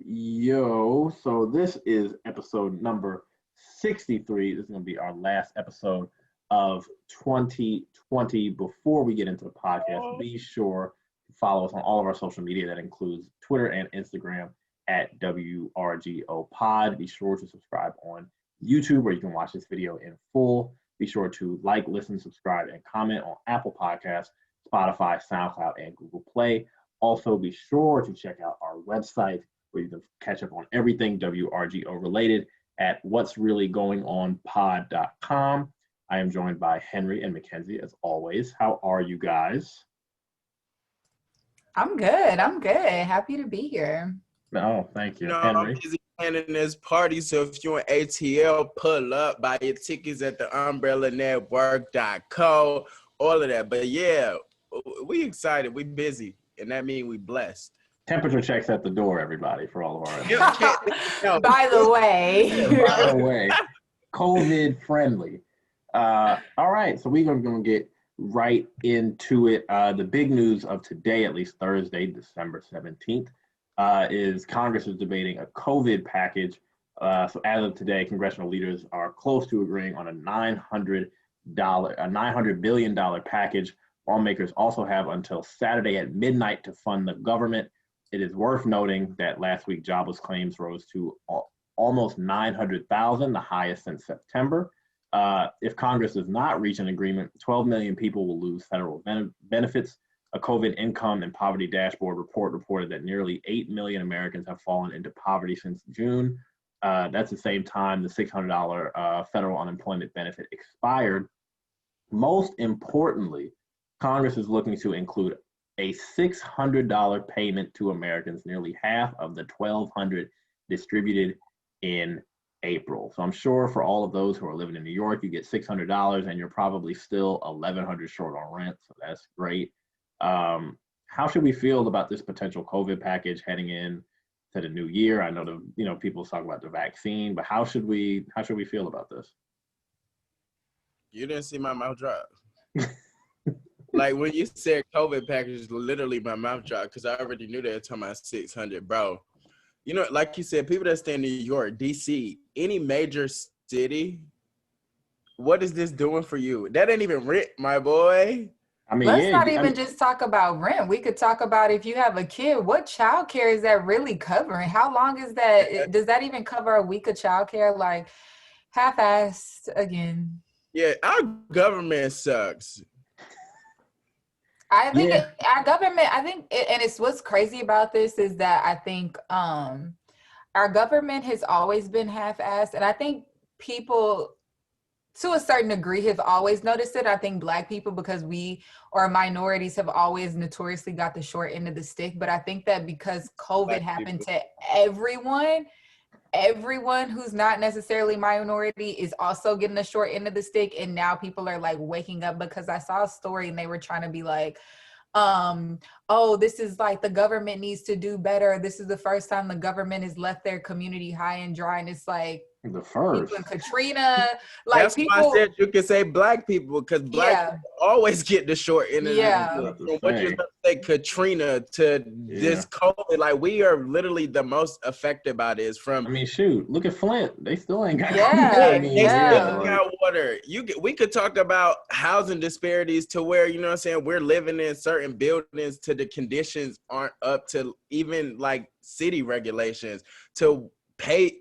Yo, so this is episode number 63. This is going to be our last episode of 2020. Before we get into the podcast, be sure to follow us on all of our social media. That includes Twitter and Instagram at WRGO Pod. Be sure to subscribe on YouTube where you can watch this video in full. Be sure to like, listen, subscribe, and comment on Apple Podcasts, Spotify, SoundCloud, and Google Play. Also, be sure to check out our website where you can catch up on everything WRGO related at what'sreallygoingonpod.com. I am joined by Henry and Mackenzie as always. How are you guys? I'm good. Happy to be here. Oh, thank you, No, Henry. I'm busy planning this party, so if you're in ATL, pull up, buy your tickets at the umbrellaNetwork.co, all of that. But yeah, we excited, we busy, and that means we blessed. Temperature checks at the door, everybody, for all of our By the way. COVID friendly. All right, so we're going to get right into it. The big news of today, at least Thursday, December 17th, is Congress is debating a COVID package. So as of today, congressional leaders are close to agreeing on a $900 billion package. Lawmakers also have until Saturday at midnight to fund the government. It is worth noting that last week jobless claims rose to almost 900,000, the highest since September. If Congress does not reach an agreement, 12 million people will lose federal benefits. A COVID income and poverty dashboard report reported that nearly 8 million Americans have fallen into poverty since June. That's the same time the $600 federal unemployment benefit expired. Most importantly, Congress is looking to include a $600 payment to Americans, nearly half of the $1,200 distributed in April. So I'm sure for all of those who are living in New York, you get $600 and you're probably still $1,100 short on rent. So that's great. How should we feel about this potential COVID package heading in to the new year? I know people talk about the vaccine, but how should we feel about this? You didn't see my mouth drop. Like when you said COVID package, literally my mouth dropped because I already knew they were talking about 600, bro. You know, like you said, people that stay in New York, DC, any major city, what is this doing for you? That ain't even rent, my boy. I mean, let's not even just talk about rent. We could talk about if you have a kid, what childcare is that really covering? How long is that? Does that even cover a week of childcare? Like half-assed again. Yeah, our government sucks. I think our government, and it's what's crazy about this is that I think our government has always been half-assed. And I think people, to a certain degree, have always noticed it. I think Black people, because we or minorities have always notoriously got the short end of the stick. But I think that because COVID happened to everyone who's not necessarily minority is also getting the short end of the stick. And now people are like waking up, because I saw a story and they were trying to be like, oh, this is like the government needs to do better. This is the first time the government has left their community high and dry. And it's like, the first. People in Katrina, like that's people. Why I said you can say Black people, because Black people always get the short end of the stick. What you're gonna say, Katrina to this COVID, like we are literally the most affected by this. From I mean, shoot, look at Flint. They still ain't got they still got water. We could talk about housing disparities to where, you know what I'm saying, we're living in certain buildings to the conditions aren't up to even like city regulations to pay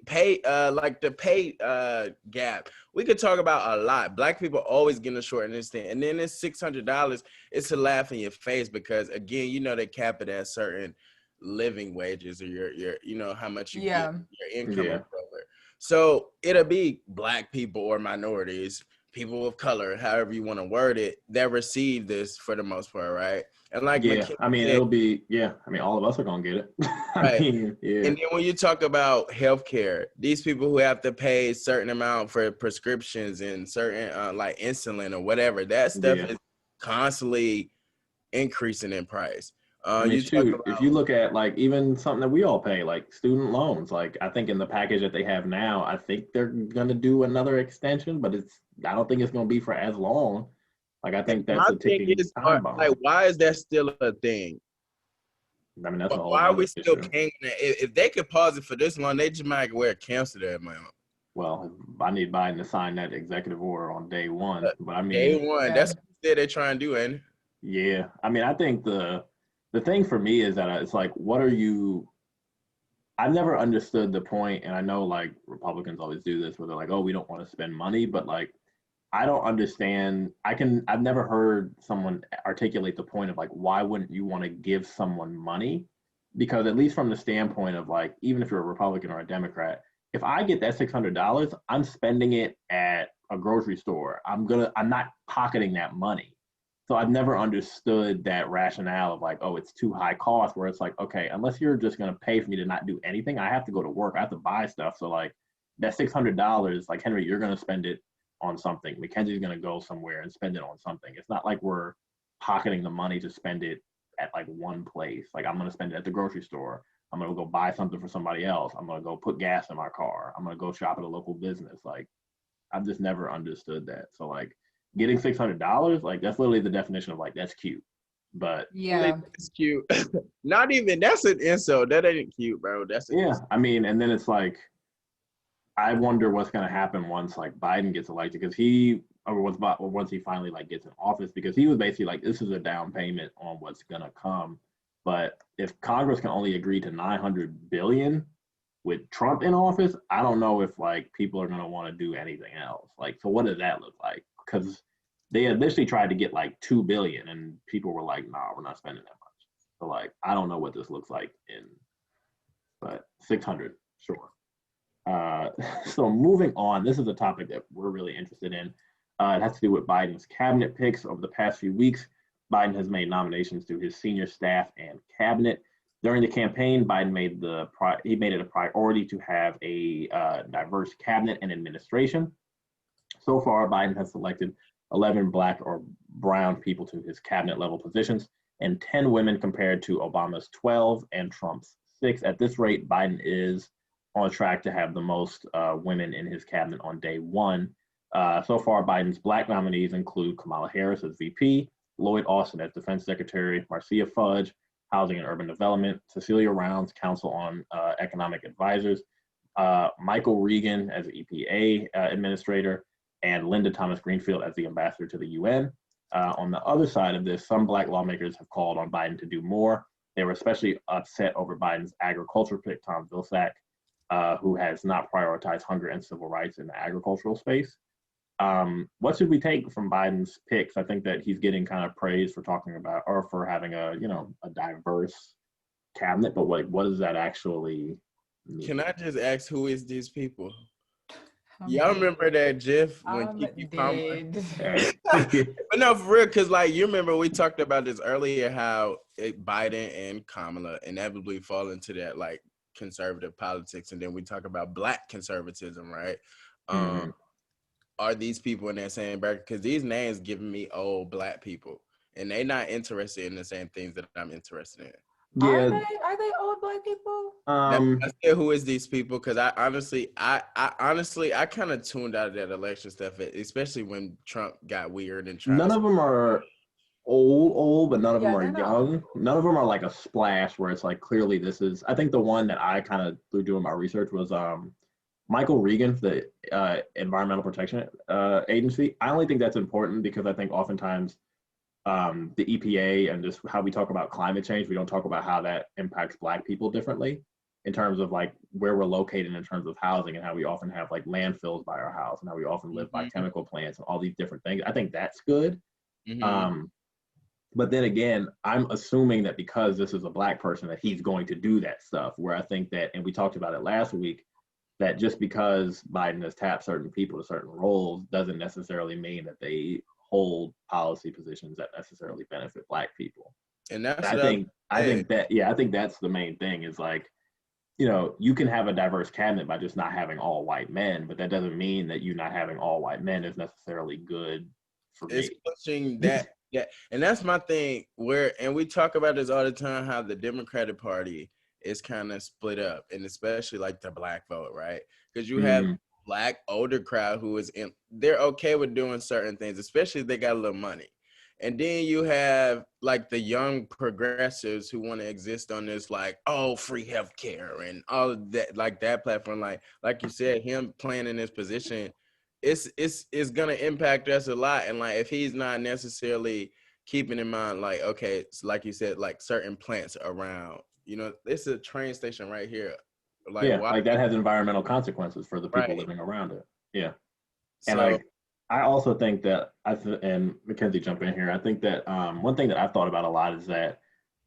gap. We could talk about a lot. Black people always getting a short end of the stick. And then this $600, it's a laugh in your face because again, you know, they cap it at certain living wages or your you know how much you get your income or whatever. So it'll be Black people or minorities, people of color, however you want to word it, that receive this for the most part, right? And like it'll be all of us are gonna get it. Right. And then when you talk about healthcare, these people who have to pay a certain amount for prescriptions and certain like insulin or whatever, that stuff is constantly increasing in price. I mean, You talk shoot, if you about look at like even something that we all pay, like student loans, like I think in the package that they have now, I think they're gonna do another extension, but I don't think it's gonna be for as long. Like I think that's my a thing ticking is, time like, bomb. why is that still a thing? I mean, that's a whole Why are we nother still issue. paying that? If they could pause it for this long, they just might wear cancel that amount. Well, I need Biden to sign that executive order on day one, but I Day mean, one, Yeah. that's what they're trying to do, ain't it? yeah, I mean, I think the thing for me is that it's like, what are you? I've never understood the point, and I know like Republicans always do this, where they're like, "Oh, we don't want to spend money," but like, I don't understand. I've never heard someone articulate the point of like, why wouldn't you want to give someone money? Because at least from the standpoint of like, even if you're a Republican or a Democrat, if I get that $600, I'm spending it at a grocery store. I'm not pocketing that money. So I've never understood that rationale of like, oh, it's too high cost, where it's like, okay, unless you're just gonna pay for me to not do anything, I have to go to work, I have to buy stuff. So like that $600, like Henry, you're gonna spend it on something. Mackenzie's gonna go somewhere and spend it on something. It's not like we're pocketing the money to spend it at like one place. Like I'm gonna spend it at the grocery store. I'm gonna go buy something for somebody else. I'm gonna go put gas in my car. I'm gonna go shop at a local business. Like I've just never understood that. So like getting $600, like that's literally the definition of like that's cute. But Yeah. It's cute. Not even that's an insult. That ain't cute, bro. That's an yeah, insult. I mean, and then it's like I wonder what's gonna happen once like Biden gets elected, because once he finally like gets in office, because he was basically like this is a down payment on what's gonna come. But if Congress can only agree to 900 billion with Trump in office, I don't know if like people are gonna want to do anything else. Like, so what does that look like? Because they initially tried to get like 2 billion, and people were like, "Nah, we're not spending that much." So like, I don't know what this looks like but 600, sure. Uh, so moving on, this is a topic that we're really interested in. It has to do with Biden's cabinet picks over the past few weeks. Biden has made nominations to his senior staff and cabinet. During the campaign, Biden made it a priority to have a diverse cabinet and administration. So far, Biden has selected 11 Black or brown people to his cabinet level positions and 10 women compared to Obama's 12 and Trump's 6. At this rate, Biden is on track to have the most women in his cabinet on day one. So far, Biden's Black nominees include Kamala Harris as VP, Lloyd Austin as Defense Secretary, Marcia Fudge, Housing and Urban Development, Cecilia Rounds, Council on Economic Advisors, Michael Regan as EPA Administrator, and Linda Thomas Greenfield as the Ambassador to the UN. On the other side of this, some Black lawmakers have called on Biden to do more. They were especially upset over Biden's agriculture pick, Tom Vilsack, who has not prioritized hunger and civil rights in the agricultural space. What should we take from Biden's picks? I think that he's getting kind of praise for talking about, or for having a diverse cabinet, but what does that actually mean? Can I just ask who is these people? I'm Y'all dead. remember that GIF when I'm Kiki Palmer? dead. But no, for real, because like you remember we talked about this earlier, how Biden and Kamala inevitably fall into that like conservative politics, and then we talk about Black conservatism, right? Are these people in that same bracket? Because these names giving me old Black people, and they not interested in the same things that I'm interested in. Yeah. Are they old Black people? I said, who is these people? Because I honestly kind of tuned out of that election stuff, especially when Trump got weird and tried. None of them are old, but none of them are they're not young. old. None of them are like a splash where it's like clearly this is. I think the one that I kind of through doing my research was Michael Regan, the Environmental Protection Agency. I only think that's important because I think oftentimes the EPA and just how we talk about climate change, we don't talk about how that impacts Black people differently in terms of like where we're located in terms of housing, and how we often have like landfills by our house, and how we often live by chemical plants and all these different things. I think that's good. But then again, I'm assuming that because this is a Black person that he's going to do that stuff, where I think that, and we talked about it last week, that just because Biden has tapped certain people to certain roles doesn't necessarily mean that they hold policy positions that necessarily benefit Black people. And that's I think that's the main thing is like, you can have a diverse cabinet by just not having all white men, but that doesn't mean that you not having all white men is necessarily good for me. It's pushing that Yeah, and that's my thing. And we talk about this all the time, how the Democratic Party is kind of split up, and especially like the black vote, right? Because you have black older crowd who is they're okay with doing certain things, especially if they got a little money. And then you have like the young progressives who want to exist on this like, oh, free healthcare and all of that, like that platform. Like you said, him playing in this position, it's gonna impact us a lot. And like if he's not necessarily keeping in mind, like, okay, so like you said, like certain plants around, this is a train station right here. Like like that has environmental consequences for the people living around it. Yeah. And So like I also think that and Mackenzie jump in here. I think that one thing that I've thought about a lot is that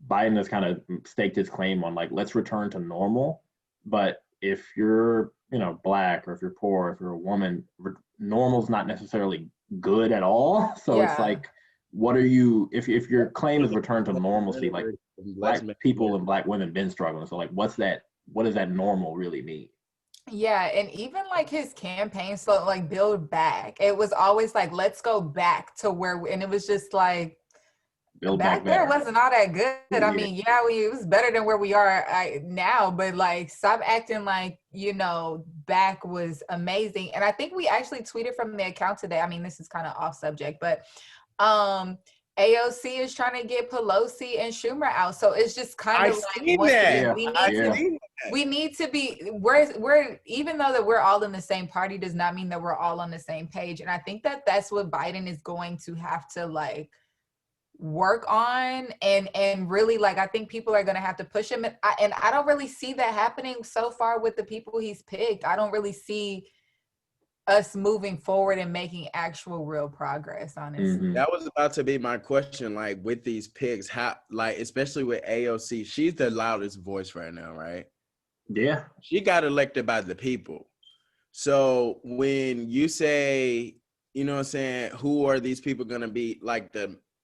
Biden has kind of staked his claim on like let's return to normal. But if you're black or if you're poor, if you're a woman, normal's not necessarily good at all. So it's like, what are you? If your claim is return to normalcy, like black people and black women been struggling. So like, what's that? What does that normal really mean? Yeah, and even like his campaign slogan, like build back. It was always like, let's go back to and it was just like, build back there wasn't all that good. I mean, it was better than where we are now, but like, stop acting like, back was amazing. And I think we actually tweeted from the account today. I mean, this is kind of off subject, but AOC is trying to get Pelosi and Schumer out. So it's just kind of like, we need to be, we're even though that we're all in the same party does not mean that we're all on the same page. And I think that that's what Biden is going to have to like work on and really like, I think people are going to have to push him. And I don't really see that happening so far with the people he's picked. I don't really see us moving forward and making actual real progress, honestly. That was about to be my question, like with these picks, how, like, especially with AOC, she's the loudest voice right now, right? Yeah. She got elected by the people. So when you say, what I'm saying, who are these people going to be, like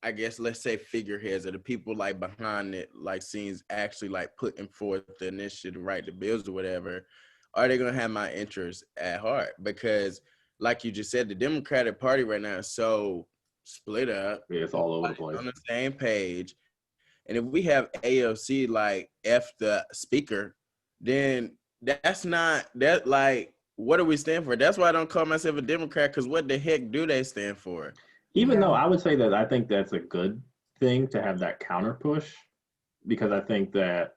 I guess, let's say figureheads or the people like behind it, like scenes actually like putting forth the initiative to write the bills or whatever, are they going to have my interests at heart? Because like you just said, the Democratic Party right now is so split up. Yeah, it's all over the place. On the same page. And if we have AOC like F the speaker, then that's not, that like, what do we stand for? That's why I don't call myself a Democrat, because what the heck do they stand for? Even though I would say that I think that's a good thing to have that counter push, because I think that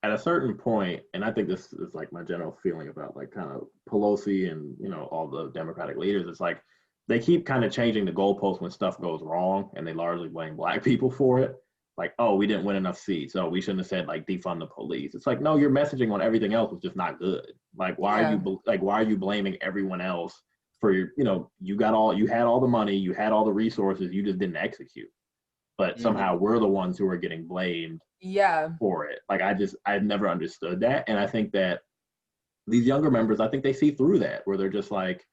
at a certain point, and I think this is like my general feeling about like kind of Pelosi and all the Democratic leaders, it's like they keep kind of changing the goalposts when stuff goes wrong, and they largely blame black people for it. Like, oh, we didn't win enough seats, so we shouldn't have said like defund the police. It's like, no, your messaging on everything else was just not good. Like, why are you blaming everyone else for your, you had all the money, you had all the resources, you just didn't execute. But somehow we're the ones who are getting blamed for it. Like, I've never understood that. And I think that these younger members, I think they see through that, where they're just like,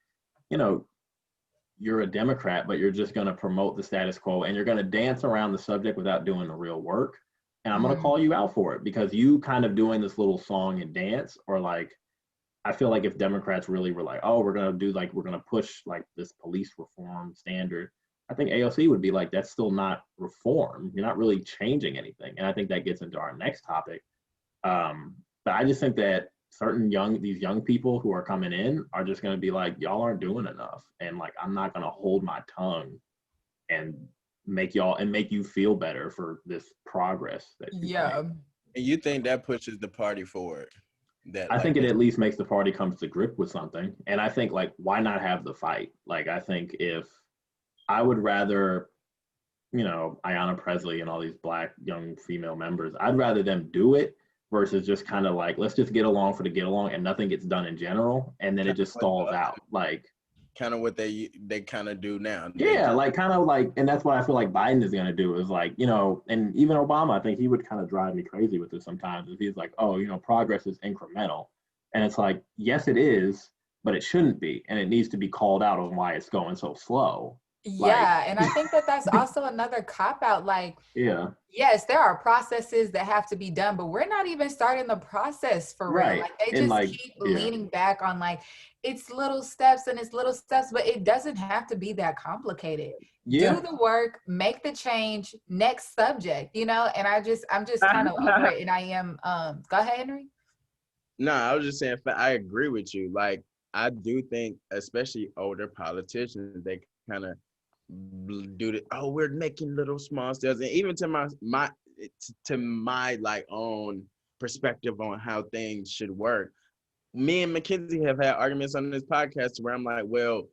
you're a Democrat, but you're just going to promote the status quo and you're going to dance around the subject without doing the real work. And I'm going to call you out for it, because you kind of doing this little song and dance, or like, I feel like if Democrats really were like, oh, we're going to push like this police reform standard, I think AOC would be like, that's still not reform. You're not really changing anything. And I think that gets into our next topic. But I just think that these young people who are coming in are just going to be like, y'all aren't doing enough. And like, I'm not going to hold my tongue and make you feel better for this progress that you made. And you think that pushes the party forward? I think it at least makes the party come to grip with something. And I think like, why not have the fight? Like, I think if I would rather, Ayanna Pressley and all these black young female members, I'd rather them do it versus just kind of like, let's just get along for the get along and nothing gets done in general. And then it just stalls out. Like, kind of what they kind of do now. Yeah, like kind of like, and that's what I feel like Biden is going to do is like, and even Obama, I think he would kind of drive me crazy with this sometimes. If he's like, oh, progress is incremental. And it's like, yes, it is, but it shouldn't be. And it needs to be called out on why it's going so slow. Yeah, and I think that that's also another cop out. Like, Yeah, yes, there are processes that have to be done, but we're not even starting the process for real. right. Like, they And just like, keep yeah, leaning back on like it's little steps and it's little steps, but it doesn't have to be that complicated. yeah. Do the work, make the change, next subject, you know? And I'm just kind of over it. And I am, go ahead, Henry. No, I was just saying, I agree with you. Like, I do think, especially older politicians, they kind of do the, oh, we're making little small steps, and even to my like own perspective on how things should work. Me and Mackenzie have had arguments on this podcast where I'm like, well,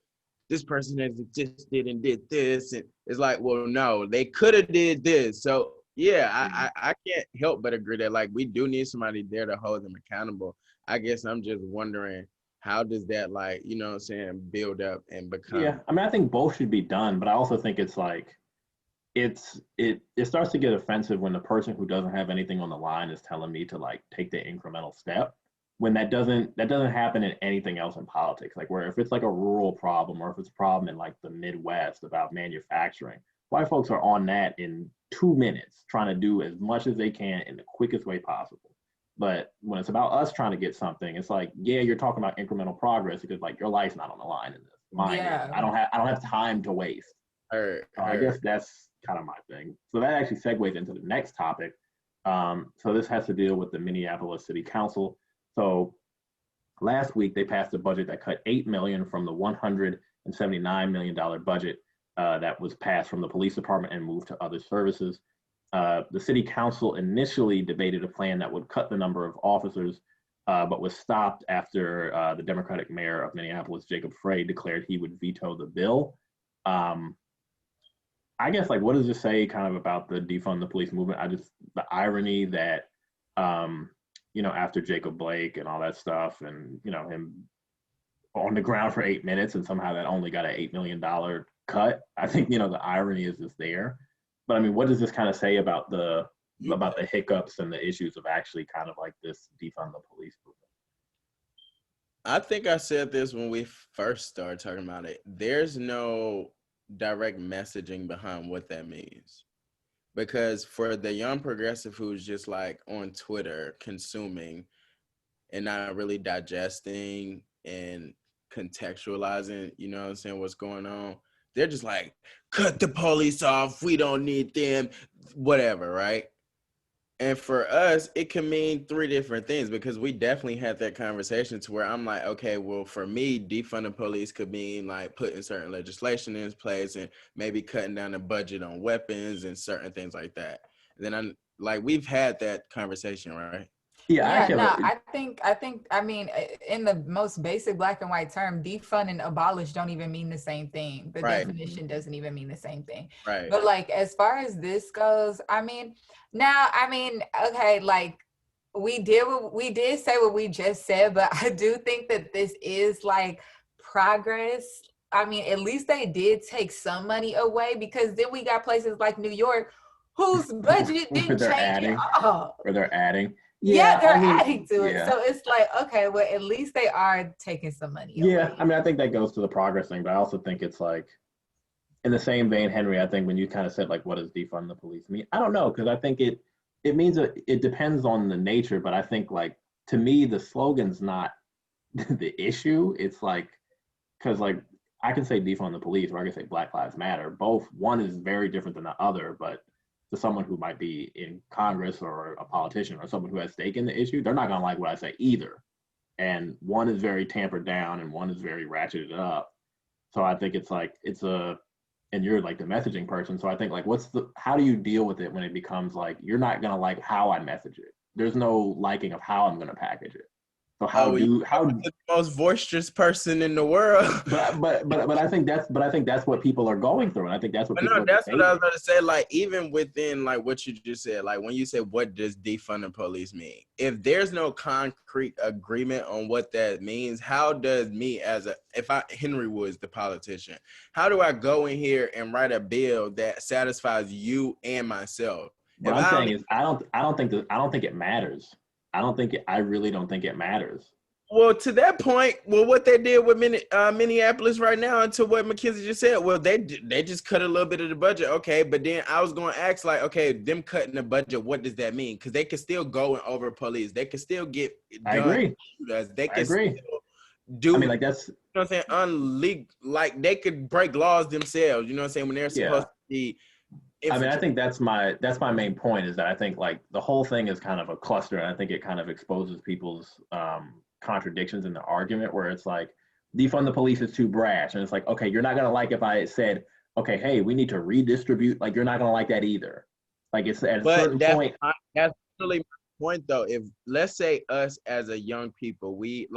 this person has existed and did this, and it's like, well, no, they could have did this. So yeah, I can't help but agree that like we do need somebody there to hold them accountable. I guess I'm just wondering, how does that, like, you know what I'm saying, build up and Yeah, become. I mean, I think both should be done, but I also think it's like it starts to get offensive when the person who doesn't have anything on the line is telling me to like take the incremental step when that doesn't happen in anything else in politics. Like where if it's like a rural problem or if it's a problem in like the Midwest about manufacturing, white folks are on that in 2 minutes trying to do as much as they can in the quickest way possible. But when it's about us trying to get something, it's like, yeah, you're talking about incremental progress because like your life's not on the line in this. Mine is. Yeah. I don't have time to waste. So I guess Her. that's kind of my thing. So that actually segues into the next topic. So this has to deal with the Minneapolis City Council. So last week they passed a budget that cut $8 million from the $179 million budget that was passed from the police department and moved to other services. The city council initially debated a plan that would cut the number of officers, but was stopped after the Democratic mayor of Minneapolis, Jacob Frey, declared he would veto the bill. Um, I guess like what does this say kind of about the defund the police movement? The irony that after Jacob Blake and all that stuff and him on the ground for 8 minutes and somehow that only got an $8 million cut. I think the irony is just there. But I mean, what does this kind of say about the hiccups and the issues of actually kind of like this defund the police movement? I think I said this when we first started talking about it. There's no direct messaging behind what that means. Because for the young progressive who's just like on Twitter consuming and not really digesting and contextualizing, you know what I'm saying, what's going on, they're just like, cut the police off, we don't need them, whatever, right? And for us, it can mean three different things because we definitely had that conversation to where I'm like, okay, well, for me, defund the police could mean like putting certain legislation in place and maybe cutting down the budget on weapons and certain things like that. And then I'm like, we've had that conversation, right? Yeah, I Yeah, actually no, have a, I mean, in the most basic black and white term, defund and abolish don't even mean the same thing. The Right, definition doesn't even mean the same thing. right. But like, as far as this goes, okay, like we did say what we just said, but I do think that this is like progress. I mean, at least they did take some money away because then we got places like New York whose budget where didn't they're change at adding, all. where they're adding. Yeah, Yeah, they're I mean, adding to it. yeah. So it's like, okay, well, at least they are taking some money Yeah, I away. mean, I think that goes to the progress thing, but I also think it's like in the same vein, Henry. I think when you kind of said like, "What does defund the police mean?" I don't know because I think it means it depends on the nature, but I think like to me the slogan's not the issue. It's like because like I can say defund the police or I can say Black Lives Matter. Both one is very different than the other, but to someone who might be in Congress or a politician or someone who has stake in the issue, they're not gonna like what I say either. And one is very tampered down and one is very ratcheted up. So I think it's like and you're like the messaging person. So I think like how do you deal with it when it becomes like you're not gonna like how I message it? There's no liking of how I'm gonna package it. So Oh, you the most boisterous person in the world. but I think that's what people are going through, and I think that's what But people no, are that's what I was debating. about to say. Like, even within like what you just said, like when you say what does defund the police mean? If there's no concrete agreement on what that means, how does me if Henry Woods, the politician, how do I go in here and write a bill that satisfies you and myself? What If I'm I don't saying is I don't think it matters. I really don't think it matters. Well, to that point, what they did with Minneapolis right now, and to what Mackenzie just said, well, they just cut a little bit of the budget, okay. But then I was going to ask, like, okay, them cutting the budget, what does that mean? Because they can still go and over police, they can still get done. I agree. They can still do. I mean, like that's. You know what I'm saying? Like they could break laws themselves. You know what I'm saying? When they're supposed to be. I mean, I think that's my main point is that I think like the whole thing is kind of a cluster, and I think it kind of exposes people's contradictions in the argument where it's like defund the police is too brash, and it's like, okay, you're not gonna like if I said, okay, hey, we need to redistribute, like you're not gonna like that either. Like it's at a certain point. That's really my point though. If let's say us as a young people, we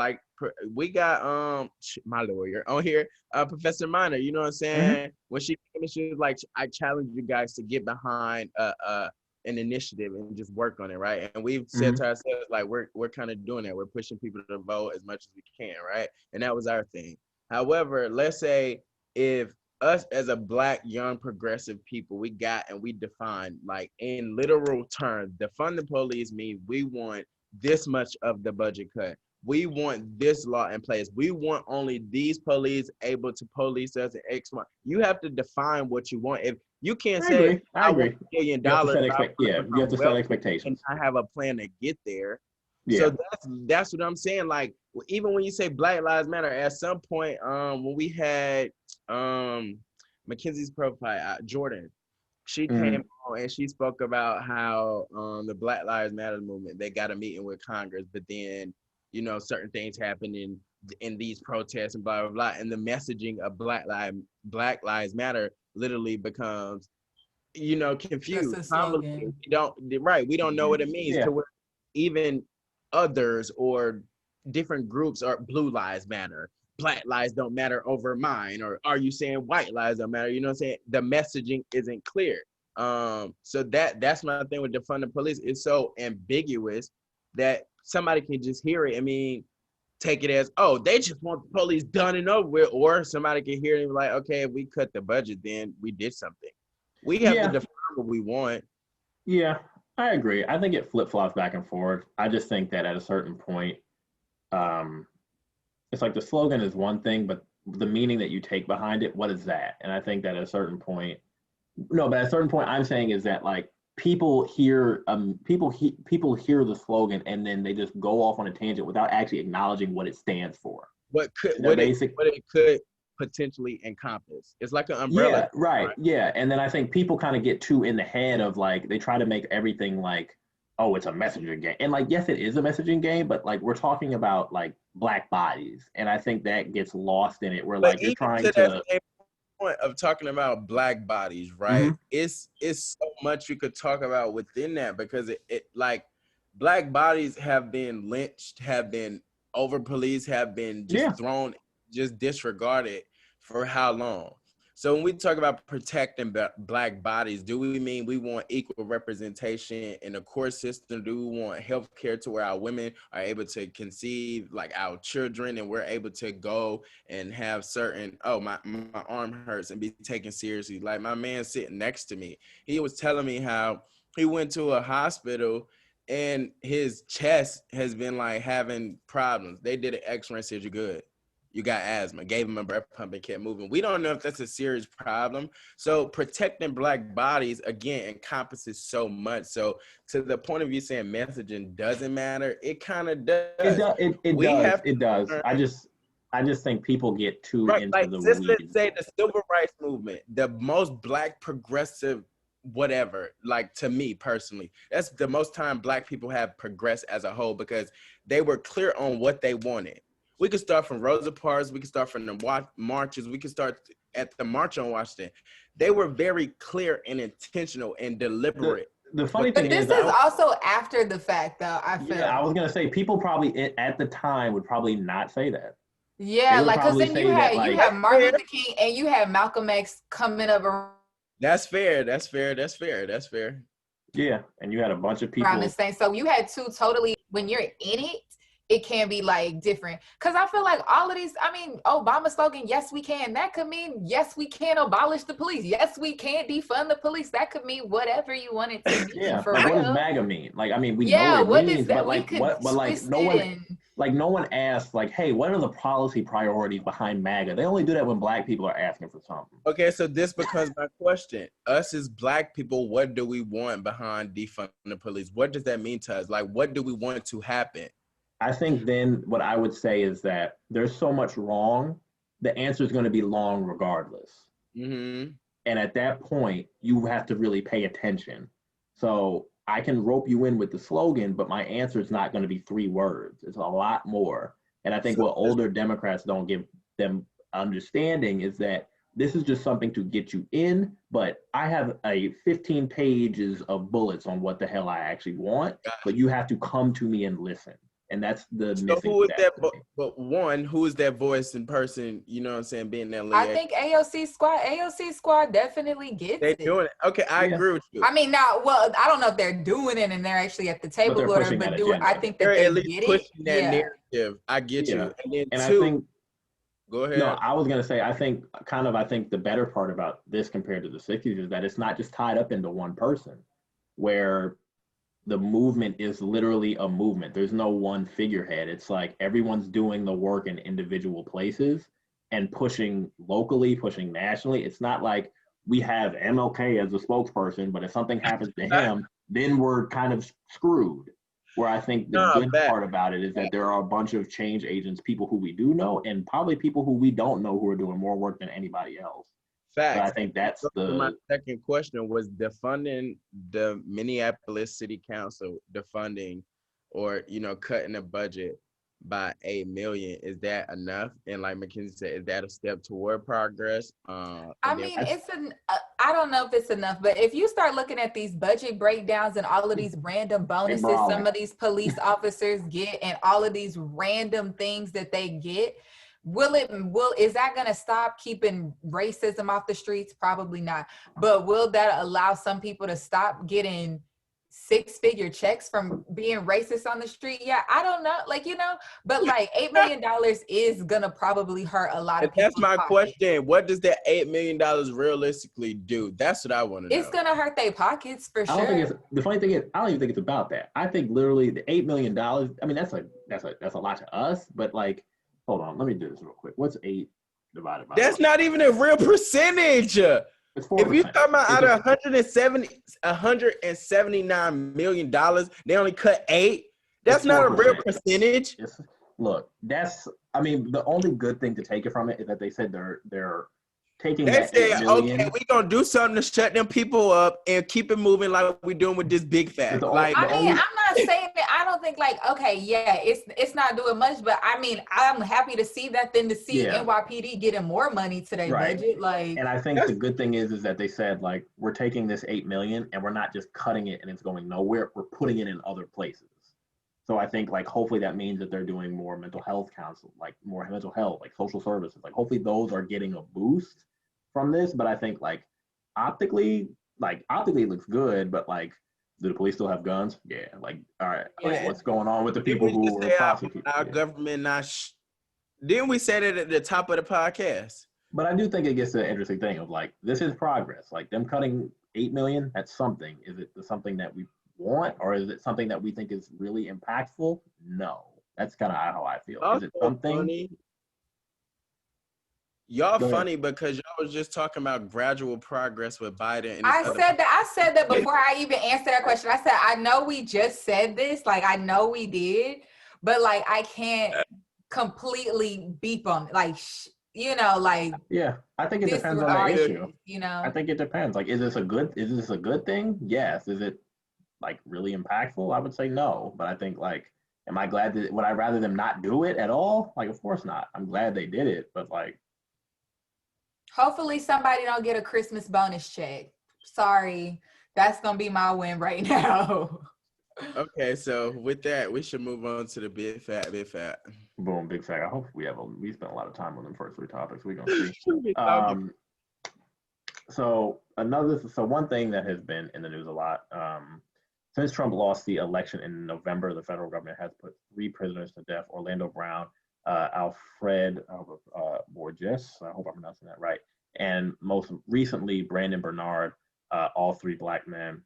got my lawyer on here, Professor Minor, you know what I'm saying? When she was like, I challenge you guys to get behind an initiative and just work on it, right? And we've said to ourselves, like, we're kind of doing that. We're pushing people to vote as much as we can, right? And that was our thing. However, let's say if us as a Black young progressive people, we got and we define, like in literal terms, defund the police means we want this much of the budget cut. We want this law in place. We want only these police able to police us in X month. You have to define what you want. If you can't say, I agree. $1 billion, you have to set expectations. And I have a plan to get there. Yeah. So that's what I'm saying. Like, even when you say Black Lives Matter, at some point, when we had Mackenzie's profile, Jordan, she came on and she spoke about how the Black Lives Matter movement, they got a meeting with Congress, but then, you know, certain things happen in these protests and blah, blah, blah. And the messaging of Black Lives Matter literally becomes, you know, confused. We don't know what it means to where even others or different groups are Blue Lives Matter. Black lives don't matter over mine. Or are you saying white lives don't matter? You know what I'm saying? The messaging isn't clear. So that's my thing with defund the police. It's so ambiguous that somebody can just hear it. I mean, take it as, oh, they just want the police done and over with. Or somebody can hear it and be like, okay, if we cut the budget, then we did something. We have to define what we want. Yeah, I agree. I think it flip-flops back and forth. I just think that at a certain point, it's like the slogan is one thing, but the meaning that you take behind it, what is that? And I think that at a certain point, I'm saying is that like people hear the slogan and then they just go off on a tangent without actually acknowledging what it stands for. What it could potentially encompass. It's like an umbrella. Yeah, right. Yeah. And then I think people kind of get too in the head of like, they try to make everything like, oh, it's a messaging game. And like, yes, it is a messaging game, but like we're talking about like Black bodies. And I think that gets lost in it. Where like you're trying to point of talking about Black bodies, right? It's so much you could talk about within that, because it like Black bodies have been lynched, have been over policed, have been just thrown, just disregarded for how long? So when we talk about protecting Black bodies, do we mean we want equal representation in the court system? Do we want health care to where our women are able to conceive like our children, and we're able to go and have certain, oh, my arm hurts, and be taken seriously? Like my man sitting next to me, he was telling me how he went to a hospital and his chest has been like having problems. They did an X-ray and said, you're good. You got asthma, gave him a breath pump and kept moving. We don't know if that's a serious problem. So protecting Black bodies, again, encompasses so much. So to the point of you saying messaging doesn't matter, it kind of does. It does. I just think people get too into like, the weeds. Let's say the civil rights movement, the most Black progressive whatever, like to me personally, that's the most time Black people have progressed as a whole, because they were clear on what they wanted. We could start from Rosa Parks. We could start from the marches. We could start at the March on Washington. They were very clear and intentional and deliberate. The funny thing is, this is also after the fact, though. I feel. Yeah, I was gonna say people probably at the time would probably not say that. Yeah, like because then you had Martin Luther King and you had Malcolm X coming up around. That's fair. Yeah, and you had a bunch of people around the same. So you had two totally. When you're in it, it can be like different. Because I feel like all of these, I mean, Obama slogan, yes, we can. That could mean, yes, we can abolish the police. Yes, we can defund the police. That could mean whatever you want it to mean. Yeah, for like real. What does MAGA mean? Like, I mean, we know what it means, but like, no one. like no one asks like, hey, what are the policy priorities behind MAGA? They only do that when Black people are asking for something. Okay, so this becomes my question. Us as Black people, what do we want behind defund the police? What does that mean to us? Like, what do we want to happen? I think then what I would say is that there's so much wrong, the answer is going to be long regardless. Mm-hmm. And at that point, you have to really pay attention. So I can rope you in with the slogan, but my answer is not going to be 3 words. It's a lot more. And I think what older Democrats don't give them understanding is that this is just something to get you in, but I have a 15 pages of bullets on what the hell I actually want, but you have to come to me and listen. And that's the So missing who is that? step. But one, who is that voice in person? You know what I'm saying? Being that I think AOC squad definitely gets they it. doing it. Okay, I agree with you. I mean, now, well, I don't know if they're doing it and they're actually at the table, they're pushing that agenda. I think that They're they at least get pushing it. that narrative. I get you. And then and two, I think, go ahead. no, I was gonna say, I think the better part about this compared to the 60s is that it's not just tied up into one person, where the movement is literally a movement. There's no one figurehead. It's like everyone's doing the work in individual places and pushing locally, pushing nationally. It's not like we have MLK as a spokesperson, but if something happens to him, then we're kind of screwed. Where I think the good part about it is that there are a bunch of change agents, people who we do know, and probably people who we don't know who are doing more work than anybody else. Facts. But I think that's my second question was defunding the Minneapolis City Council, defunding or, you know, cutting the budget by $8 million. Is that enough? And like Mackenzie said, is that a step toward progress? I mean, I don't know if it's enough, but if you start looking at these budget breakdowns and all of these random bonuses some of these police officers get and all of these random things that they get, is that going to stop keeping racism off the streets? Probably not. But will that allow some people to stop getting 6-figure checks from being racist on the street? Yeah, I don't know. Like, you know, but like $8 million is gonna probably hurt a lot of people. That's my question. What does that $8 million realistically do? That's what I want to know. It's gonna hurt their pockets for sure. The funny thing is, I don't even think it's about that. I think literally the $8 million. I mean, that's a lot to us. But like, hold on, let me do this real quick. What's 8 divided by? That's not even a real percentage. If you're talking about out of $179 million, they only cut 8. That's not a real percentage. Look, I mean, the only good thing to take it from it is that they said they're taking that $8 million. Okay, we're gonna do something to shut them people up and keep it moving like we're doing with this big fact. I'm not saying that. I don't think like, okay, yeah, it's not doing much, but I mean, I'm happy to see that than to see NYPD getting more money to their budget. Like, and I think the good thing is that they said like, we're taking this $8 million and we're not just cutting it and it's going nowhere. We're putting it in other places. So I think like hopefully that means that they're doing more mental health counsel, like more mental health, like social services. Like hopefully those are getting a boost from this. But I think like optically it looks good, but like, do the police still have guns? Yeah. Like, all right, like, what's going on with the people who were prosecuted? Our government didn't we say that at the top of the podcast? But I do think it gets to the interesting thing of like, this is progress. Like them cutting $8 million, that's something. Is it something that we want, or is it something that we think is really impactful? No, that's kind of how I feel. Is it something? Funny. Y'all funny because y'all was just talking about gradual progress with Biden. And I said that before I even answered that question. I said, I know we just said this, like I know we did, but like I can't completely beep on it. Like, you know, like, yeah, I think it depends on the issue. You know, I think it depends. Like, is this a good thing? Yes. Is it like really impactful? I would say no. But I think like, would I rather them not do it at all? Like, of course not. I'm glad they did it, but like, hopefully somebody don't get a Christmas bonus check. Sorry, that's gonna be my win right now. Okay, so with that, we should move on to the big fat. Boom, big fat. I hope we spent a lot of time on them first 3 topics. We're gonna see. So one thing that has been in the news a lot, since Trump lost the election in November, the federal government has put 3 prisoners to death: Orlando Brown, Alfred Borges, I hope I'm pronouncing that right, and most recently Brandon Bernard, all 3 Black men.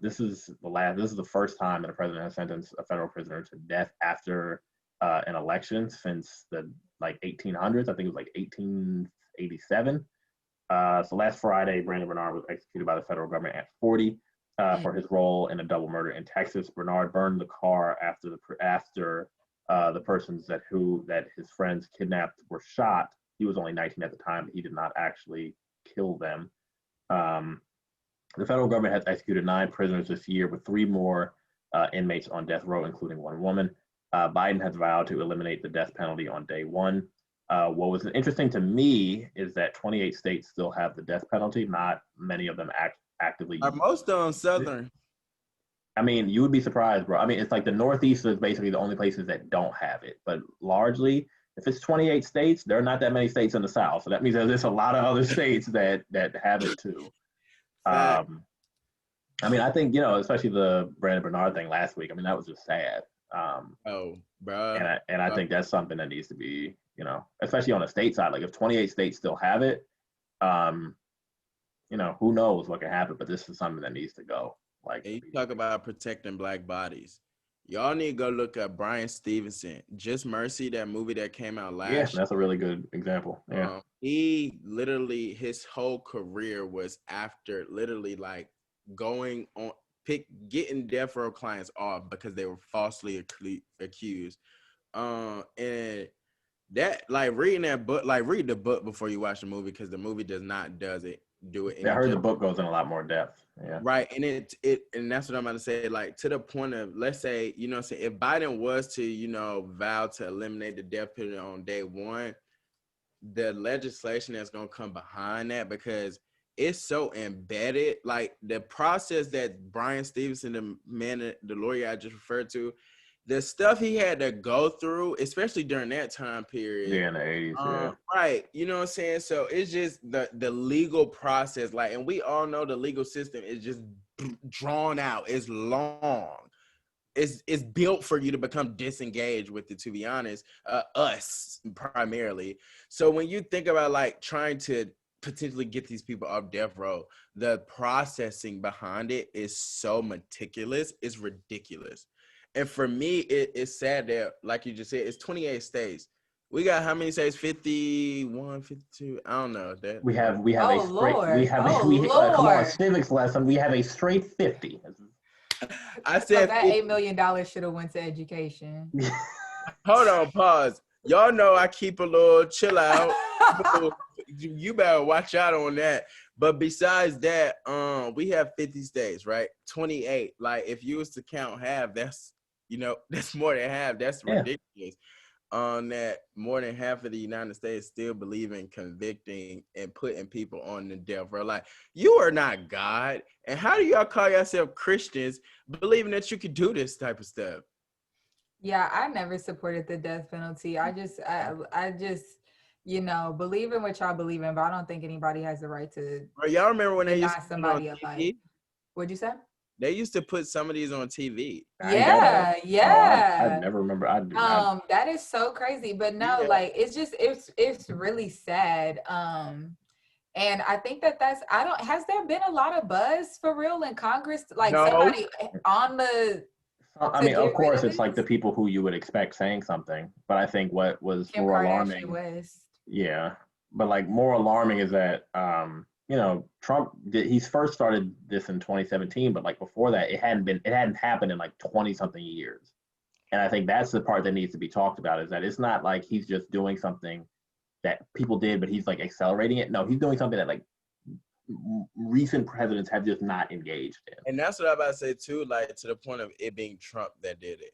This is the first time that a president has sentenced a federal prisoner to death after an election since the 1800s. I think it was 1887. So last Friday, Brandon Bernard was executed by the federal government at 40 for his role in a double murder in Texas. Bernard burned the car after the persons that his friends kidnapped were shot. He was only 19 at the time, but he did not actually kill them. The federal government has executed 9 prisoners this year, with 3 more inmates on death row, including 1 woman. Biden has vowed to eliminate the death penalty on day 1. What was interesting to me is that 28 states still have the death penalty. Not many of them actively. Are most of them Southern? I mean, you would be surprised, bro. I mean, it's like the Northeast is basically the only places that don't have it. But largely, if it's 28 states, there are not that many states in the South. So that means there's a lot of other states that have it too. I mean, I think, especially the Brandon Bernard thing last week, I mean, that was just sad. Bro. And I think that's something that needs to be, especially on the state side. Like if 28 states still have it, who knows what can happen, but this is something that needs to go. Like, and you talk about protecting Black bodies. Y'all need to go look up Brian Stevenson, Just Mercy, that movie that came out last year. Yeah, that's a really good example. Yeah. He literally, his whole career was after literally like going on, getting death row clients off because they were falsely accused. And that, like, reading that book, like, read the book before you watch the movie, because the movie do it. I heard the book goes in a lot more depth. Yeah. Right. And and that's what I'm about to say, like, to the point of, let's say, if Biden was to, vow to eliminate the death penalty on day 1, the legislation that's going to come behind that, because it's so embedded, like the process that Brian Stevenson, the lawyer I just referred to, the stuff he had to go through, especially during that time period. Yeah, in the 80s, yeah. Right. You know what I'm saying? So it's just the legal process, like, and we all know the legal system is just drawn out. It's long. It's built for you to become disengaged with it, to be honest, us primarily. So when you think about like trying to potentially get these people off death row, the processing behind it is so meticulous. It's ridiculous. And for me, it's sad that, like you just said, it's 28 states. We got how many states? 51, 52? I don't know. We have oh, a straight, Lord. come on, civics lesson. We have a straight 50. I said so that $8 million should have went to education. Hold on, pause. Y'all know I keep a little chill out. You better watch out on that. But besides that, we have 50 states, right? 28. Like, if you was to count half, that's that's more than half. That's ridiculous. That more than half of the United States still believe in convicting and putting people on the death row. Like, you are not God. And how do y'all call yourself Christians believing that you could do this type of stuff? Yeah, I never supported the death penalty. I just believe in what y'all believe in, but I don't think anybody has the right to. Bro, y'all remember when they used to somebody of life? What'd you say? They used to put some of these on TV. Yeah. I never remember. That is so crazy. But no, like, it's really sad. And I think has there been a lot of buzz for real in Congress? Like, somebody on the. I mean, of course, it's like the people who you would expect saying something. But I think what was Kim more Kardashian alarming. West. Yeah. But like more alarming is that, Trump he first started this in 2017, but like before that, it hadn't happened in like 20 something years. And I think that's the part that needs to be talked about, is that it's not like he's just doing something that people did, but he's like accelerating it. No, he's doing something that like recent presidents have just not engaged in. And that's what I'm about to say too, like to the point of it being Trump that did it.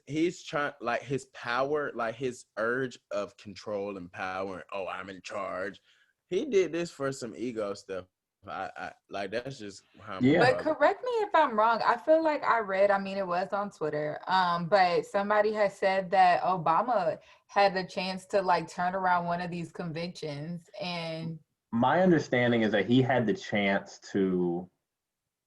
He's trying, like, his power, like his urge of control and power, and I'm in charge. He did this for some ego stuff. I like, that's just how. But correct me if I'm wrong. I feel like I read, it was on Twitter, but somebody has said that Obama had the chance to like turn around one of these convictions. And my understanding is that he had the chance to,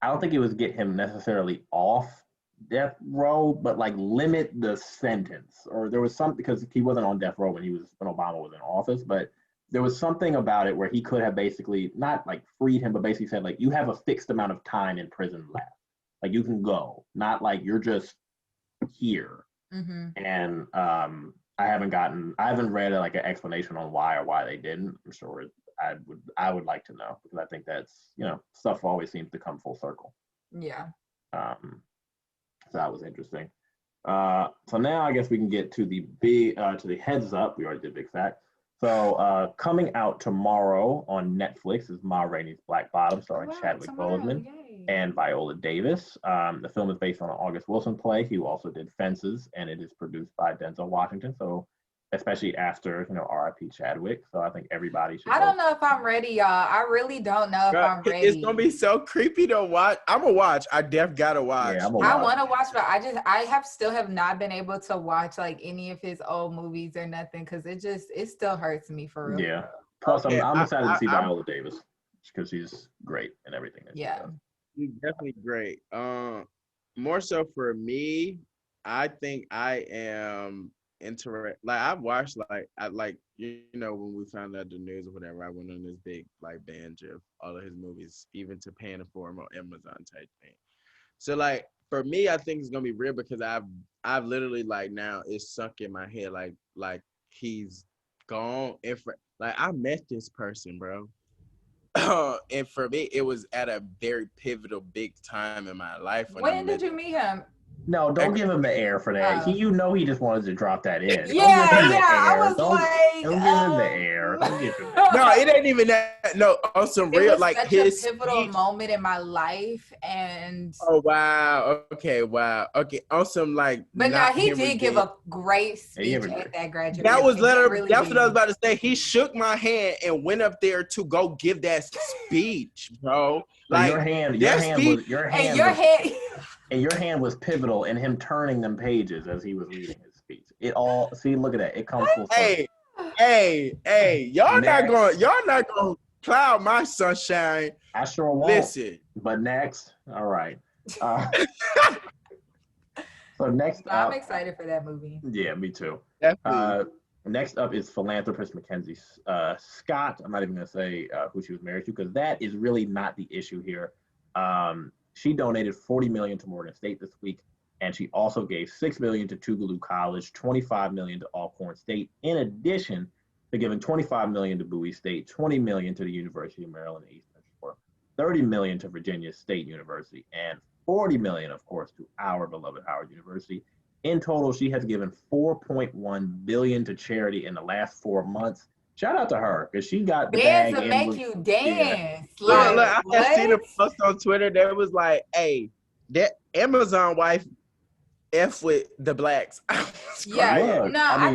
I don't think it was get him necessarily off death row, but like limit the sentence. Or there was something, because he wasn't on death row when Obama was in office, but there was something about it where he could have basically not like freed him, but basically said like, you have a fixed amount of time in prison left. Like, you can go, not like you're just here. And I haven't read like an explanation on why they didn't. I'm sure I would like to know, because I think that's, stuff always seems to come full circle. Yeah. So that was interesting. So now I guess we can get to the heads up. We already did big fact. So coming out tomorrow on Netflix is Ma Rainey's Black Bottom, starring Chadwick Boseman and Viola Davis. The film is based on an August Wilson play. He also did Fences, and it is produced by Denzel Washington. So especially after, R.I.P. Chadwick. So I think everybody should. I don't know if I'm ready, y'all. I really don't know if I'm ready. It's gonna be so creepy to watch. I'm gonna watch. I gotta watch. Yeah, I want to watch, but I still have not been able to watch like any of his old movies or nothing, because it still hurts me for real. Yeah. Plus, I'm excited to see Viola Davis, because she's great in everything that she does. She's definitely great. More so for me, I think I am interested. Like I've watched when we found out the news or whatever, I went on this big like binge of all of his movies, even to paying for them on Amazon type thing. So like for me, I think it's gonna be real, because I've literally like now it's sunk in my head like he's gone. Like I met this person, bro. And for me, it was at a very pivotal, big time in my life. When did you meet him? No, don't give him the air for that. He just wanted to drop that in. I was don't give him the air. Don't give him the No, it ain't even that. No, on some real, was like such his a pivotal moment in my life, and oh wow, okay, on some like. But now he did give a great speech at that graduation. That was literally. That's what I was about to say. He shook my hand and went up there to go give that speech, bro. Like your hand was pivotal in him turning them pages as he was reading his speech. Look at that. It comes full circle. Hey, y'all not gonna cloud my sunshine. I sure won't. Listen. But next, all right. So next I'm excited for that movie. Yeah, me too. Next up is philanthropist Mackenzie Scott. I'm not even gonna say who she was married to, because that is really not the issue here. She donated $40 million to Morgan State this week, and she also gave $6 million to Tougaloo College, $25 million to Alcorn State, in addition to giving $25 million to Bowie State, $20 million to the University of Maryland Eastern Shore, $30 million to Virginia State University, and $40 million, of course, to our beloved Howard University. In total, she has given $4.1 billion to charity in the last 4 months. Shout out to her, because she got the bag to make you dance. Yeah. Look, I seen a post on Twitter that was like, "Hey, that Amazon wife f with the blacks." I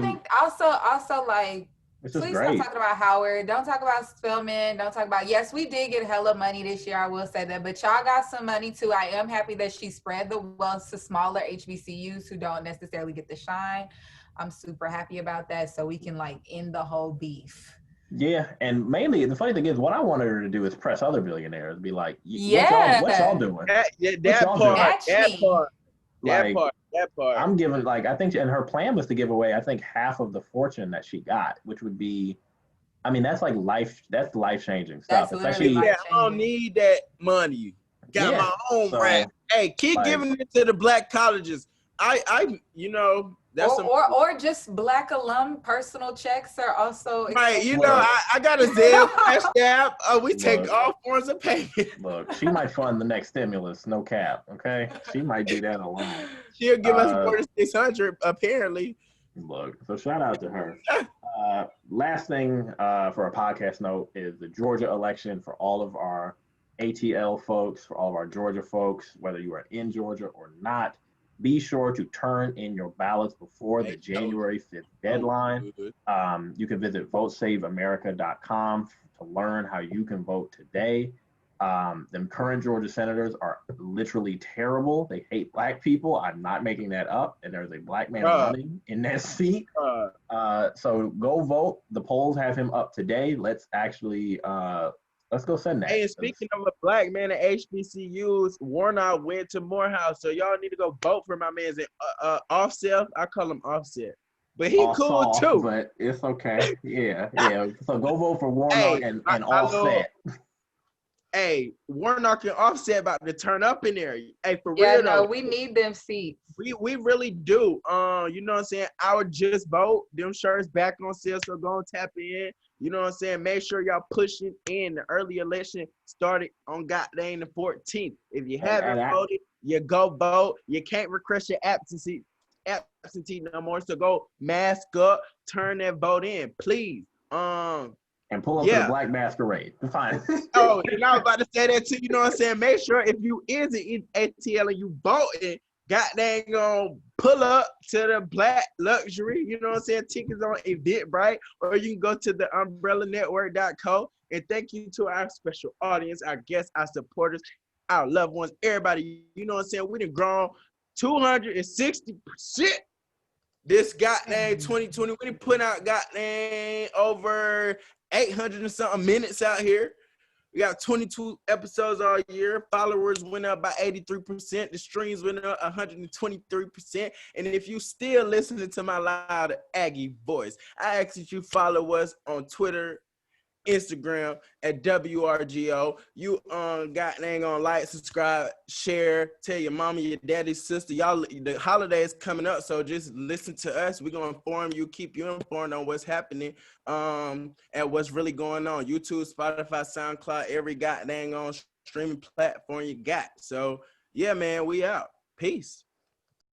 think also like, please don't talk about Howard. Don't talk about Spelman. Don't talk about. Yes, we did get hella money this year. I will say that, but y'all got some money too. I am happy that she spread the wealth to smaller HBCUs who don't necessarily get the shine. I'm super happy about that, so we can like end the whole beef. Yeah, and mainly the funny thing is, what I wanted her to do is press other billionaires, be like, what y'all doing? That part. I'm giving, like, I think, and her plan was to give away, I think, half of the fortune that she got, which would be, I mean, that's life-changing stuff. Especially, I don't need that money. Got my own rap. Hey, keep giving it to the black colleges. That's or just black alum personal checks are also right. I got a Zelle, Cash App. We take all forms of payment. Look, she might fund the next stimulus, no cap. Okay, she might do that alone. She'll give us $4,600 apparently. Look, so shout out to her. Last thing for a podcast note is the Georgia election for all of our ATL folks, for all of our Georgia folks, whether you are in Georgia or not. Be sure to turn in your ballots before the January 5th deadline. You can visit votesaveamerica.com to learn how you can vote today. The current Georgia senators are literally terrible. They hate black people. I'm not making that up. And there's a black man running in that seat. So go vote. The polls have him up today. Let's go send that. Hey, and speaking of a black man at HBCUs, Warnock went to Morehouse, so y'all need to go vote for my man's Offset. I call him Offset, but he cool too. But it's okay. Yeah. So go vote for Warnock and Offset. Hey, Warnock and Offset about to turn up in there. Hey, for Yeah, real no, though. we need them seats. We really do. You know what I'm saying? Our Just Vote, them shirts back on sale, so go and tap in. You know what I'm saying? Make sure y'all pushing in. The early election started on goddamn the 14th. If you haven't voted, you go vote. You can't request your absentee no more. So go mask up, turn that vote in, please. And pull up to the Black Masquerade. Fine. Oh, and I was about to say that too. You know what I'm saying? Make sure if you is an ATL and you voting, goddamn gonna pull up to the Black Luxury. You know what I'm saying? Tickets on Eventbrite, or you can go to the umbrellaNetwork.co. And thank you to our special audience, our guests, our supporters, our loved ones, everybody. You know what I'm saying? We done grown 260%. This goddamn 2020, we done put out goddamn over 800 and something minutes out here. We got 22 episodes all year. Followers went up by 83%. The streams went up 123%. And if you still listening to my loud Aggie voice, I ask that you follow us on Twitter, Instagram at WRGO. You got dang on like, subscribe, share, tell your mama, your daddy, sister. Y'all, the holidays coming up, so just listen to us. We're gonna inform you, keep you informed on what's happening, and what's really going on. YouTube, Spotify, SoundCloud, every goddamn on streaming platform you got. So yeah, man, we out. Peace.